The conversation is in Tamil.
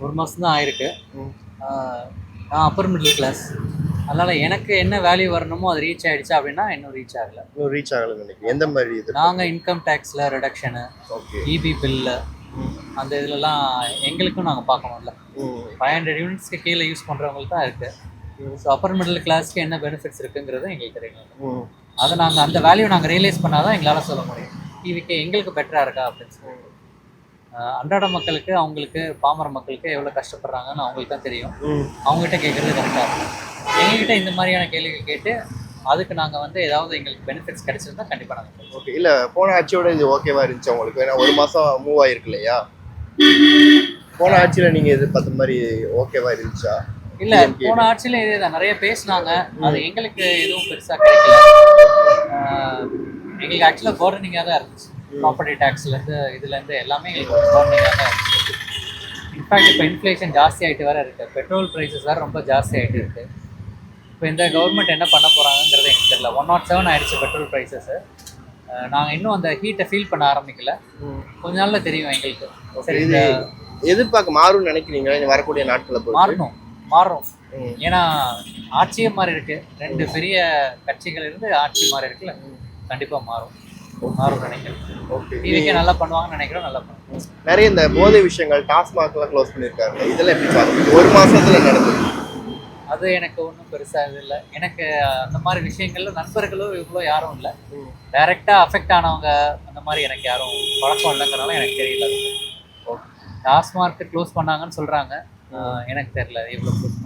1 மாதம் தான் ஆயிருக்கு. ம். நான் அப்பர் மிடில் கிளாஸ். அதனால் எனக்கு என்ன வேல்யூ வரணுமோ அது ரீச் ஆகிடுச்சா அப்படின்னா இன்னும் ரீச் ஆகலை. இன்னும் ரீச் ஆகலைன்னு நினைக்கிறேன். எந்த மாதிரி இது? நாங்கள் இன்கம் டேக்ஸில் ரிடக்ஷனு, ஓகே. இபி பில்லு, அந்த இதிலலாம் எங்களுக்கும் நாங்கள் பார்க்கணும்ல. 500 யூனிட்ஸ்க்கு கீழே யூஸ் பண்ணுறவங்களுக்கு தான் இருக்குது. ஸோ அப்பர் மிடில் கிளாஸ்க்கு என்ன பெனிஃபிட்ஸ் இருக்குங்கிறது எங்களுக்கு தெரியணும். அதை நாங்கள் அந்த வேல்யூ நாங்கள் ரியலைஸ் பண்ணால் தான் எங்களால் சொல்ல முடியும் டிவிக்கு எங்களுக்கு பெட்டராக இருக்கா அப்படின்னு சொல்லி. அன்றாட மக்களுக்கு, அவங்களுக்கு, பாமர மக்களுக்கு எவ்வளோ கஷ்டப்படுறாங்கன்னு அவங்களுக்கு தான் தெரியும். அவங்ககிட்ட கேட்குறது கரெக்டாக இருக்கும். எங்ககிட்ட இந்த மாதிரியான கேள்விகள் கேட்டு அதுக்கு நாங்கள் வந்து ஏதாவது எங்களுக்கு பெனிஃபிட்ஸ் கிடைச்சிருந்தா கண்டிப்பாக நாங்கள் சொல்லுவோம். ஓகே. இல்லை, போன ஆட்சியோட இது ஓகேவா இருந்துச்சு உங்களுக்கு? ஏன்னா 1 மாதம் மூவ் ஆயிருக்கு இல்லையா? போன ஆட்சியில் நீங்கள் எதிர்பார்த்த மாதிரி ஓகேவா இருந்துச்சா? இல்லை, போன ஆட்சியில் இதே தான் நிறைய பேசினாங்க. அது எங்களுக்கு எதுவும் பெருசாக கிடைக்கல. எங்களுக்கு ஆக்சுவலாக கோர்டனிங்காக தான் இருந்துச்சு. ப்ராப்பர்ட்டி டேக்ஸ்லேருந்து இதுலேருந்து எல்லாமே எங்களுக்கு கோர்டனிங்காக தான் இருந்துச்சு. இன்ஃபேக்ட் இப்போ இன்ஃப்ளேஷன் ஜாஸ்தி ஆகிட்டு வேறு இருக்குது. பெட்ரோல் ப்ரைஸஸ் வேறு ரொம்ப ஜாஸ்தி ஆகிட்டு இருக்குது. இப்போ இந்த கவர்மெண்ட் என்ன பண்ண போகிறாங்கங்கிறது எங்களுக்கு தெரியல. 107 ஆயிடுச்சு பெட்ரோல் ப்ரைஸஸ்ஸு. நாங்கள் இன்னும் அந்த ஹீட்டை ஃபீல் பண்ண ஆரம்பிக்கல. கொஞ்ச நாளில் தெரியும் எங்களுக்கு. சரி, இது எதிர்பார்க்க மாறும்னு நினைக்கிறீங்க வரக்கூடிய நாட்களில்? மாறும். ஏன்னா ஆட்சியே மாறி இருக்கு. 2 பெரிய கட்சிகள் இருந்து ஆட்சி மாறி இருக்குல்ல, கண்டிப்பாக மாறும் நினைக்கிறேன். ஓகே. டிவிக்கே நல்லா பண்ணுவாங்கன்னு நினைக்கிறோம். நல்லா பண்ணுவோம். நிறைய இந்த போதை விஷயங்கள் டாஸ்மாக்லாம் க்ளோஸ் பண்ணியிருக்காங்க. இதெல்லாம் எப்படி பார்க்குறீங்க? 1 மாசத்துல நடந்தது. அது எனக்கு ஒன்றும் பெருசாக இது இல்லை. எனக்கு அந்த மாதிரி விஷயங்கள்ல நண்பர்களோ இவ்வளோ யாரும் இல்லை. டைரெக்டாக அஃபெக்ட் ஆனவங்க அந்த மாதிரி எனக்கு யாரும் பழக்கம் இல்லைங்கிறனால எனக்கு தெரியல. டாஸ்மார்க் க்ளோஸ் பண்ணாங்கன்னு சொல்கிறாங்க. எனக்கு தெரியல எவ்வளோ க்ளோஸ்